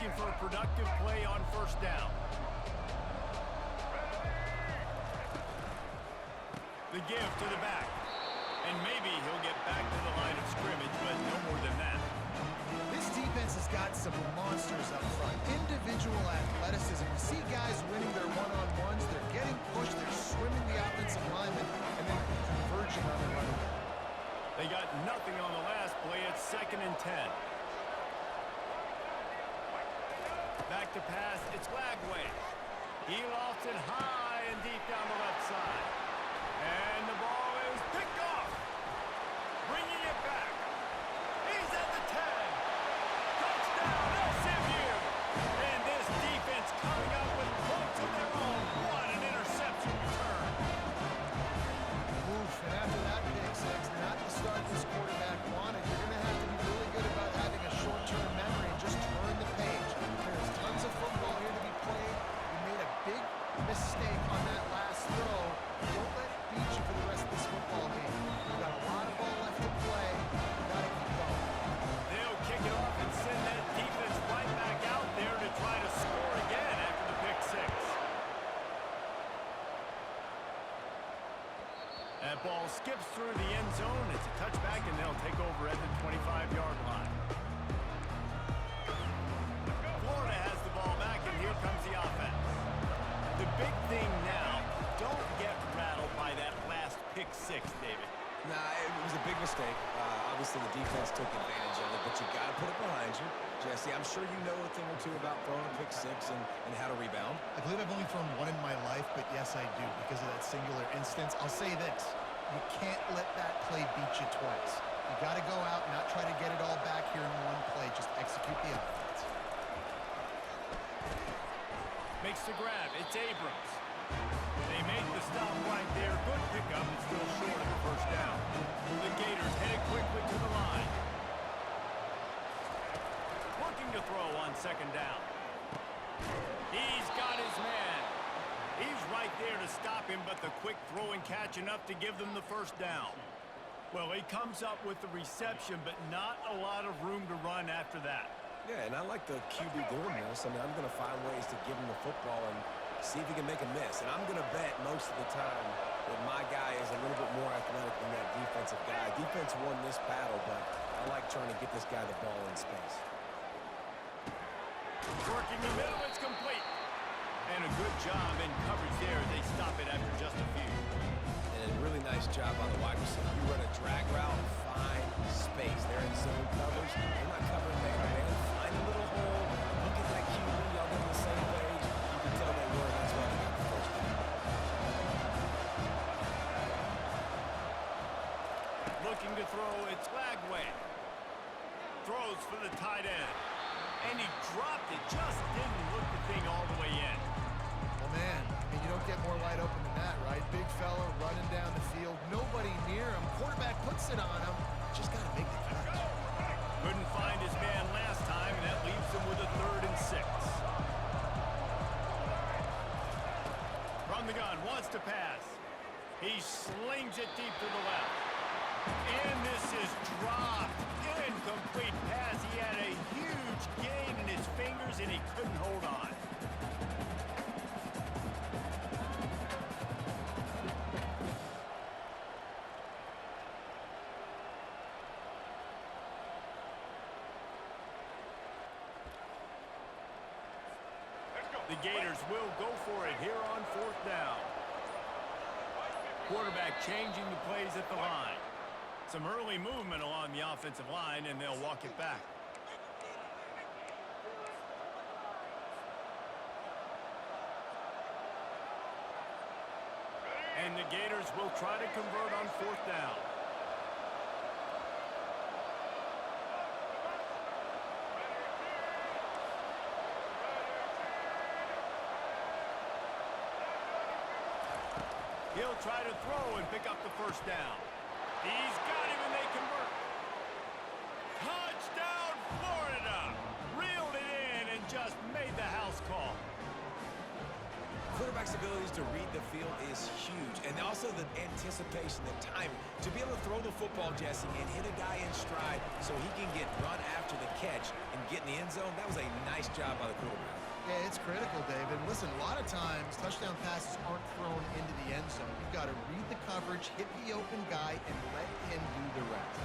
looking for a productive play on first down. The give to the back. And maybe he'll get back to the line of scrimmage, but no more than that. This defense has got some monsters up front. Individual athleticism. You see guys winning their one-on-ones. They're getting pushed. They're swimming the offensive lineman and then converging on the running back. They got nothing on the last play. It's 2nd and 10. Back to pass. It's Lagway. He lofts it high and deep down the left side. And the ball is picked off. Bringing it back. He's at the 10. Touchdown, SMU. And this defense coming up with points of their own. What an interception return. Oof, and after that pick six, not the start this quarterback wanted. You're going to have to be really good about having a short-term memory and just turn the page. There's tons of football here to be played. You made a big mistake on that last throw. Don't let it beat you for the rest of this football game. You've got a lot of ball left to play. You've got to keep going. They'll kick it off and send that defense right back out there to try to score again after the pick six. That ball skips through the end zone. It's a touchback, and they'll take over at the 25-yard line. Florida has the ball back, and here comes the offense. The big thing now, don't get rattled by that last pick six, David. Nah, it was a big mistake. Obviously, the defense took advantage of it, but you got to put it behind you. Jesse, I'm sure you know a thing or two about throwing a pick six and how to rebound. I believe I've only thrown one in my life, but yes, I do because of that singular instance. I'll say this. You can't let that play beat you twice. You got to go out and not try to get it all back here in one play. Just execute the offense. Makes the grab. It's Abrams. They make the stop right there. Good pickup. It's still short of the first down. The Gators headed quickly to the line. Looking to throw on 2nd down. He's got his man. He's right there to stop him, but the quick throw and catch enough to give them the first down. Well, he comes up with the reception, but not a lot of room to run after that. Yeah, and I like the QB doing this. I mean, I'm going to find ways to give him the football and see if he can make a miss. And I'm going to bet most of the time that my guy is a little bit more athletic than that defensive guy. Defense won this battle, but I like trying to get this guy the ball in space. Working the middle, it's complete. And a good job in coverage there. They stop it after just a few. And a really nice job on the wide receiver. You run a drag route, find space. They're in zone coverage. They're not covering man-to-man. Find a little hole. Look at that QB. Y'all get on the same page. You can tell they were. That's why they got the first down. Looking to throw, it's Lagway. Throws for the tight end. And he dropped it. Just didn't look the thing all the way in. Well, man, I mean, you don't get more wide open than that, right? Big fella running down the field. Nobody near him. Quarterback puts it on him. Just got to make the catch. Couldn't find his man last time, and that leaves him with a 3rd and 6. From the gun, wants to pass. He slings it deep to the left. And this is dropped. Incomplete pass. He had a huge gain in his fingers, and he couldn't hold on. The Gators will go for it here on 4th down. Quarterback changing the plays at the line. Some early movement along the offensive line, and they'll walk it back. And the Gators will try to convert on 4th down. He'll try to throw and pick up the first down. He's got him and they convert. Touchdown, Florida! Reeled it in and just made the house call. Quarterback's abilities to read the field is huge. And also also the anticipation, the timing. To be able to throw the football, Jesse, and hit a guy in stride so he can get run after the catch and get in the end zone, that was a nice job by the quarterback. Yeah, it's critical, David. Listen, a lot of times touchdown passes aren't thrown into the end zone. You've got to read the coverage, hit the open guy, and let him do the rest.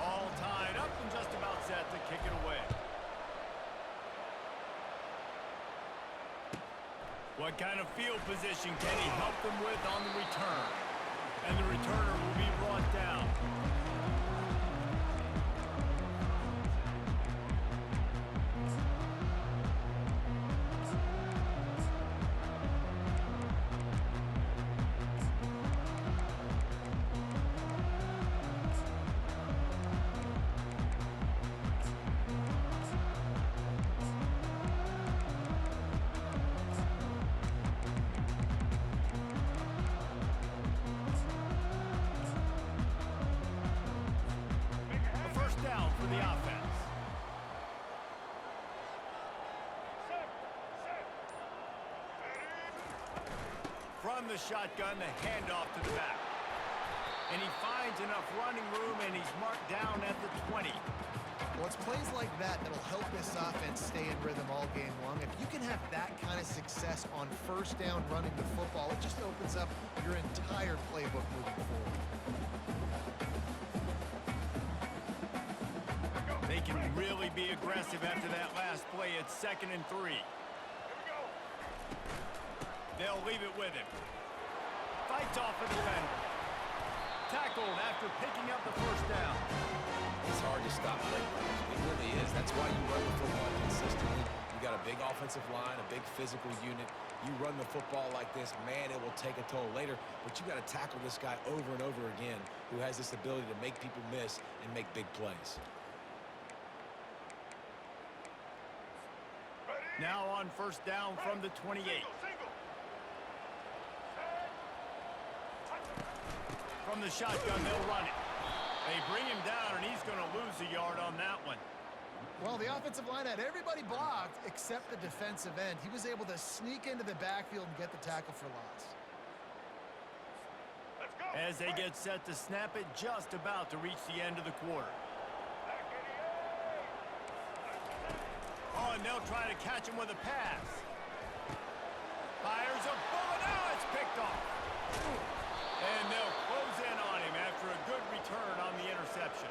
All tied up and just about set to kick it away. What kind of field position can he help them with on the return? And the returner will be brought down. From the shotgun, the handoff to the back. And he finds enough running room, and he's marked down at the 20. Well, it's plays like that that'll help this offense stay in rhythm all game long. If you can have that kind of success on first down running the football, it just opens up your entire playbook moving forward. They can really be aggressive after that last play. It's 2nd and 3. They'll leave it with him. Fights off a defender. Tackled after picking up the first down. It's hard to stop great players. It really is. That's why you run the football consistently. You got a big offensive line, a big physical unit. You run the football like this, man, it will take a toll later. But you got to tackle this guy over and over again who has this ability to make people miss and make big plays. Now on first down from the 28. From the shotgun, they'll run it. They bring him down, and he's going to lose a yard on that one. Well, the offensive line had everybody blocked except the defensive end. He was able to sneak into the backfield and get the tackle for loss. As they get set to snap it, just about to reach the end of the quarter. Oh, and they'll try to catch him with a pass. Fires a bullet. Now it's picked off. And they'll close in on him after a good return on the interception.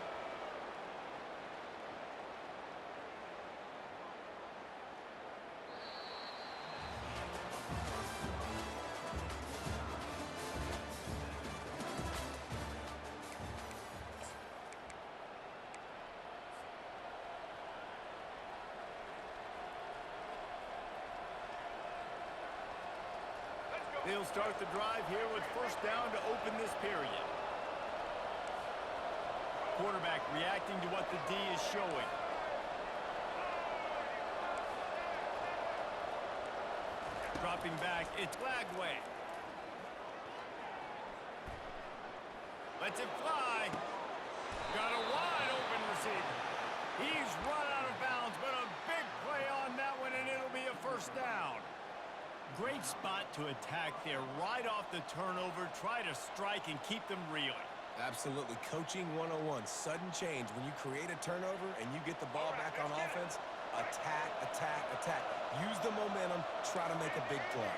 They'll start the drive here with first down to open this period. Quarterback reacting to what the D is showing. Dropping back, it's Lagway. Lets it fly. Got a wide open receiver. He's run out of bounds, but a big play on that one, and it'll be a first down. Great spot to attack there, right off the turnover. Try to strike and keep them reeling. Absolutely. Coaching 101. Sudden change. When you create a turnover and you get the ball back on offense, attack, attack, attack. Use the momentum. Try to make a big play.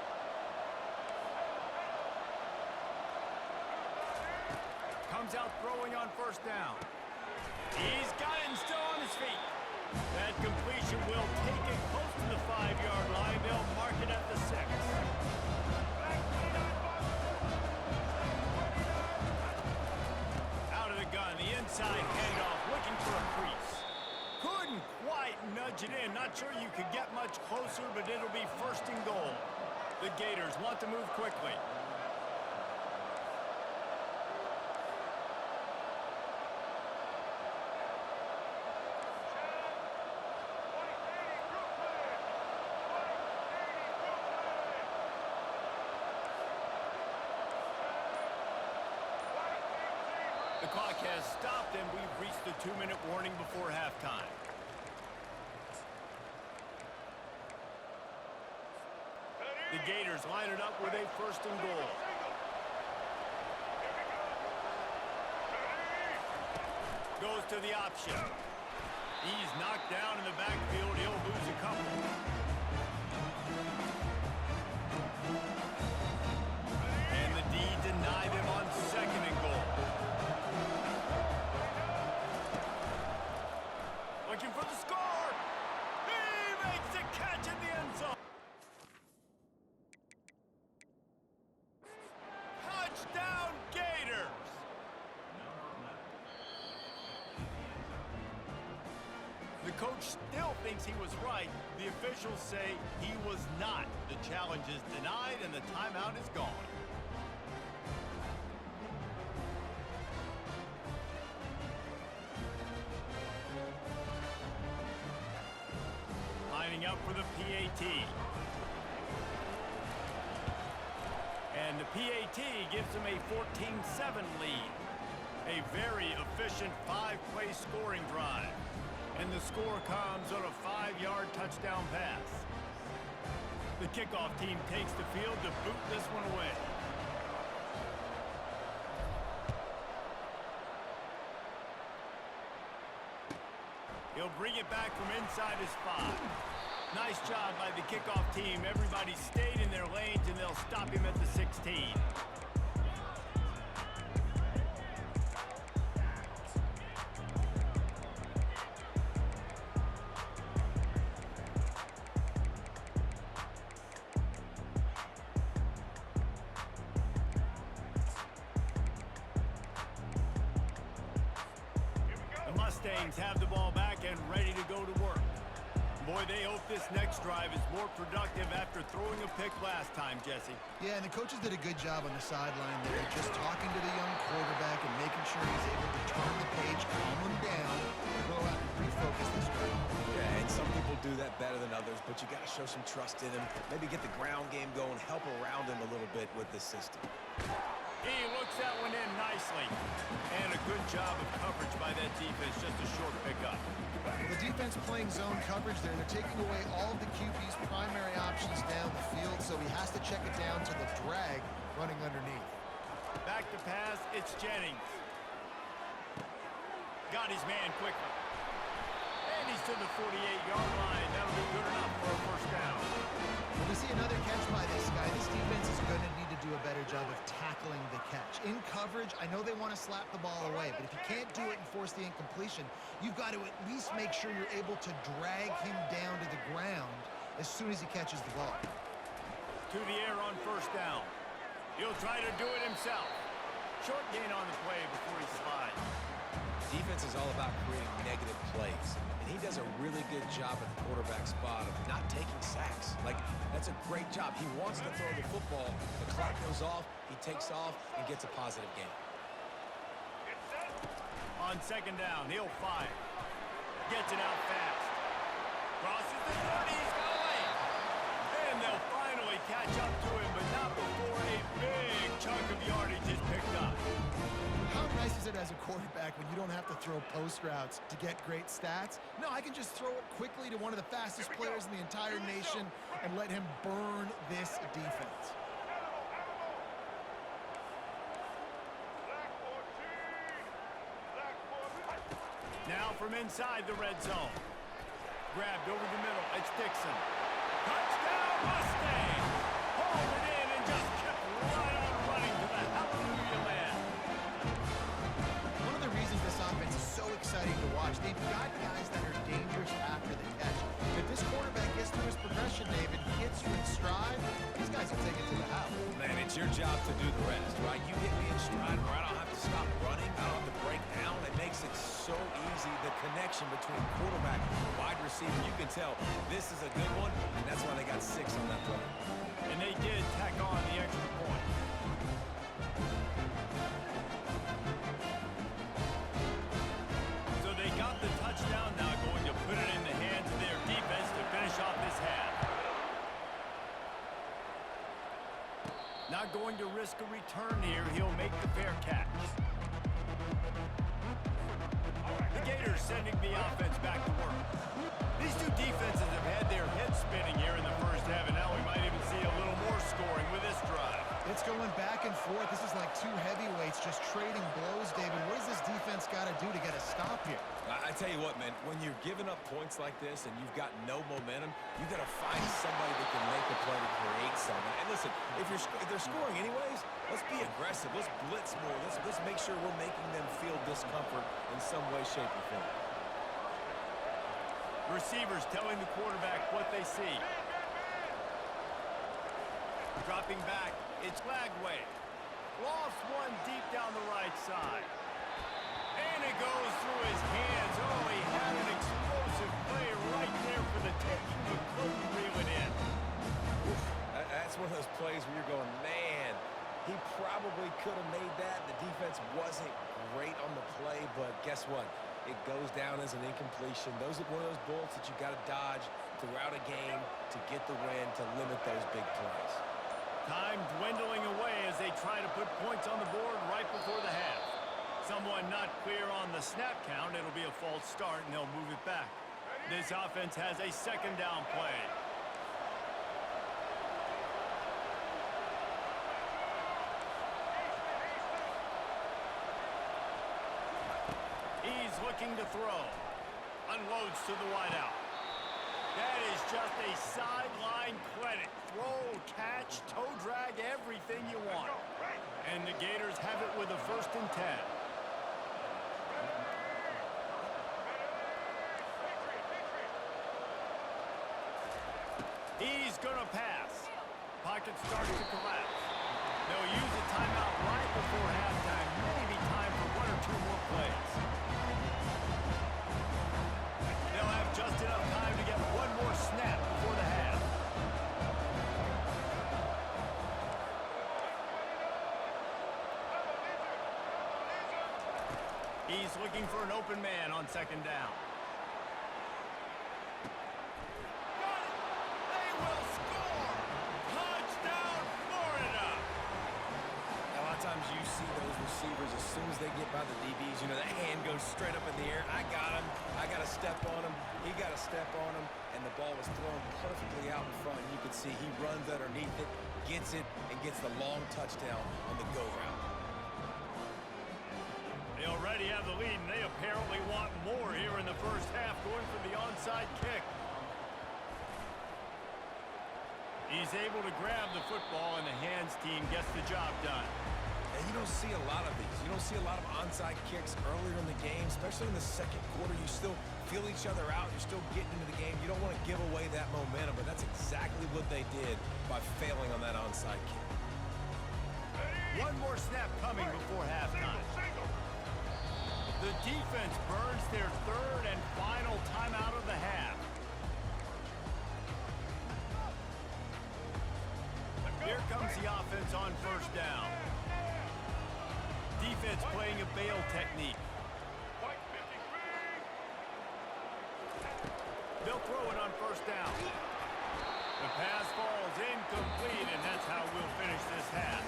Comes out throwing on first down. He's got it and still on his feet. That completion will take it close to the 5-yard line. They'll mark it at the 6. Out of the gun, the inside handoff, looking for a crease. Couldn't quite nudge it in. Not sure you could get much closer, but it'll be first and goal. The Gators want to move quickly. The clock has stopped, and we've reached the 2-minute warning before halftime. The Gators line it up with a first and goal. goes to the option. He's knocked down in the backfield. He'll lose a couple. And the D denied him on 2nd and goal. Looking for the score. He makes the catch in the end zone. Touchdown, Gators. The coach still thinks he was right. The officials say he was not. The challenge is denied and the timeout is gone. Lining up for the PAT. And the PAT gives them a 14-7 lead. A very efficient 5-play scoring drive. And the score comes on a 5-yard touchdown pass. The kickoff team takes the field to boot this one away. He'll bring it back from inside his 5. Nice job by the kickoff team. Everybody stayed in their lanes, and they'll stop him at the 16. Mustangs have the ball back and ready to go to work. Boy, they hope this next drive is more productive after throwing a pick last time, Jesse. Yeah, and the coaches did a good job on the sideline there, just talking to the young quarterback and making sure he's able to turn the page, calm him down, and go out and refocus this drive. Yeah, and some people do that better than others, but you got to show some trust in him. Maybe get the ground game going, help around him a little bit with this system. He looks that one in nicely. And a good job of coverage by that defense, just a short pickup. Well, the defense playing zone coverage there. They're taking away all of the QB's primary options down the field, so he has to check it down to the drag running underneath. Back to pass, it's Jennings. Got his man quickly. And he's to the 48-yard line. That'll be good enough for a first down. When we see another catch by this guy, this defense is going to need to do a better job of tackling the catch. In coverage, I know they want to slap the ball away, but if you can't do it and force the incompletion, you've got to at least make sure you're able to drag him down to the ground as soon as he catches the ball. To the air on first down. He'll try to do it himself. Short gain on the play before he slides. Defense is all about creating negative plays, and he does a really good job at the quarterback spot of not taking sacks. Like, that's a great job. He wants to throw the football. The clock goes off, he takes off, and gets a positive gain. On second down, he'll fire. Gets it out fast. Crosses the 30, he's got a lane. And they'll finally catch up to him, but not before a big chunk of yardage is picked up. How nice is it as a quarterback when you don't have to throw post routes to get great stats? No, I can just throw it quickly to one of the fastest players in the entire nation and let him burn this defense. Now from inside the red zone. Grabbed over the middle. It's Dixon. Touchdown, Mustangs! Hauled it in and just kept right on running to the hallelujah land. One of the reasons this offense is so exciting to watch, they've got guys that are dangerous after the catch. If this quarterback gets through his progression, David, hits you in stride, these guys will take it to the house. Man, it's your job to do the rest, right? You get me in stride where I don't have to stop running, I don't have to break down. It makes it so easy, the connection between quarterback and wide receiver. You can tell this is a good one, and that's why they got 6 on that play. And they did tack on the extra point. So they got the touchdown, now going to put it in the hands of their defense to finish off this half. Not going to risk a return here. He'll make the fair catch. The Gators sending the offense back to work. These two defenses have had their heads spinning here in the first half, and now we might even see a little more scoring with this drive. It's going back and forth. This is like two heavyweights just trading blows, David. What does this defense got to do to get a stop here? I tell you what, man, when you're giving up points like this and you've got no momentum, you got to find somebody that can make a play to create something. And listen, if they're scoring anyways, let's be aggressive. Let's blitz more. Let's make sure we're making them feel discomfort in some way, shape, or form. Receivers telling the quarterback what they see. Dropping back, it's Lagway. Lost one deep down the right side. And it goes through his hands. Oh, he had an explosive play right there for the taking, but couldn't reel it in. That's one of those plays where you're going, man, he probably could have made that. The defense wasn't great on the play, but guess what? It goes down as an incompletion. Those are one of those bullets that you got to dodge throughout a game to get the win, to limit those big plays. Time dwindling away as they try to put points on the board right before the half. Someone not clear on the snap count. It'll be a false start, and they'll move it back. This offense has a second down play. He's looking to throw. Unloads to the wideout. That is just a sideline credit. Throw, catch, toe drag, everything you want. And the Gators have it with a 1st and 10. He's going to pass. Pocket starts to collapse. They'll use a timeout right before halftime. Maybe time for 1 or 2 more plays. They'll have just enough time to get 1 more snap before the half. He's looking for an open man on 2nd down. Got it! They will score! Touchdown, Florida! A lot of times you see those receivers, as soon as they get by the DBs, you know, that hand goes straight up in the air. I got him. I got to step on him. He got to step on him. And the ball was thrown perfectly out in front. You can see he runs underneath it, gets it, and gets the long touchdown on the go route. They already have the lead, and they apparently want more here in the first half, going for the onside kick. He's able to grab the football, and the hands team gets the job done. And you don't see a lot of these. You don't see a lot of onside kicks earlier in the game, especially in the second quarter. You still feel each other out. You're still getting into the game. You don't want to give away that momentum, but that's exactly what they did by failing on that onside kick. 1 more snap coming before halftime. The defense burns their 3rd and final timeout of the half. Here comes the offense on 1st down. Defense playing a bail technique. They'll throw it on 1st down. The pass falls incomplete, and that's how we'll finish this half.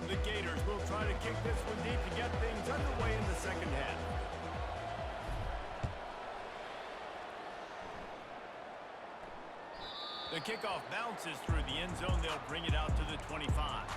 The Gators will try to kick this one deep to get things underway in the second half. The kickoff bounces through the end zone. They'll bring it out to the 25.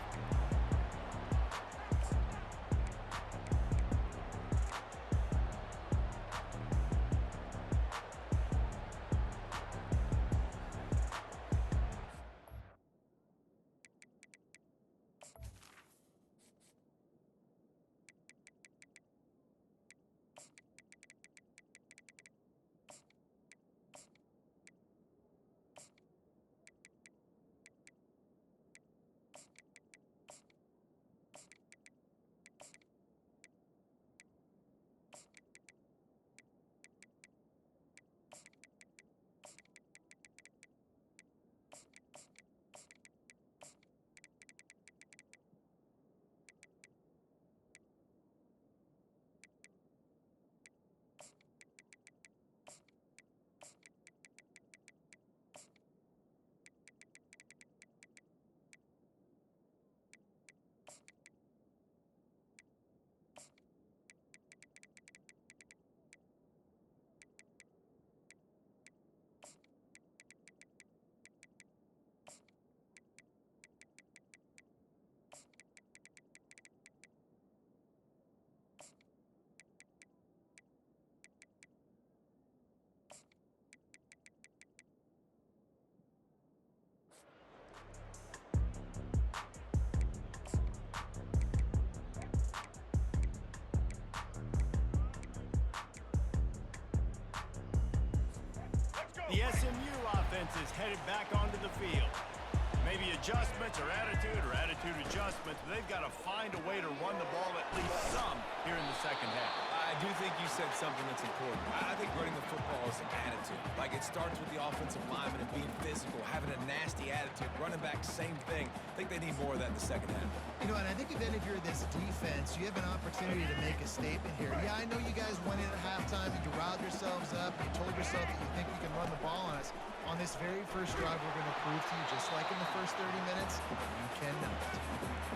The SMU offense is headed back onto the field. Maybe adjustments or attitude adjustments, but they've got to find a way to run the ball at least some here in the second half. I do think you said something that's important. I think running the football is an attitude. Like, it starts with the offensive lineman and being physical, having a nasty attitude. Running back, same thing. I think they need more of that in the second half. You know, and I think if you're this defense, you have an opportunity to make a statement here. Yeah, I know you guys went in at halftime and you riled yourselves up. You told yourself that you think you can run the ball on us. On this very first drive, we're going to prove to you, just like in the first 30 minutes, you cannot.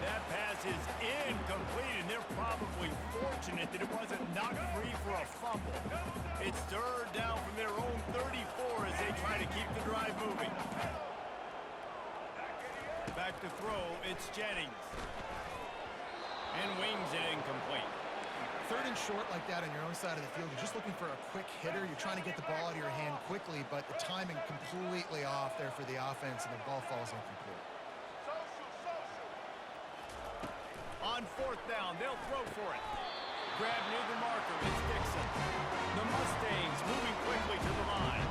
That pass is incomplete, and they're probably fortunate that it wasn't knocked free for a fumble. It's third down from their own 34 as they try to keep the drive moving. Back to throw, it's Jennings. And wings it incomplete. Third and short like that on your own side of the field, you're just looking for a quick hitter. You're trying to get the ball out of your hand quickly, but the timing completely off there for the offense, and the ball falls incomplete. On fourth down, they'll throw for it. Grab near the marker, it's Dixon. The Mustangs moving quickly to the line.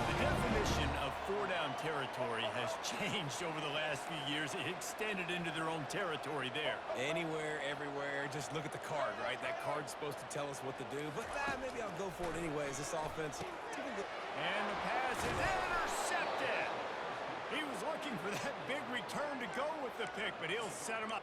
The definition of four-down territory has changed over the last few years. It extended into their own territory there. Anywhere, everywhere, just look at the card, right? That card's supposed to tell us what to do, but maybe I'll go for it anyways. This offense... And the pass is intercepted. He was looking for that big return to go with the pick, but he'll set him up.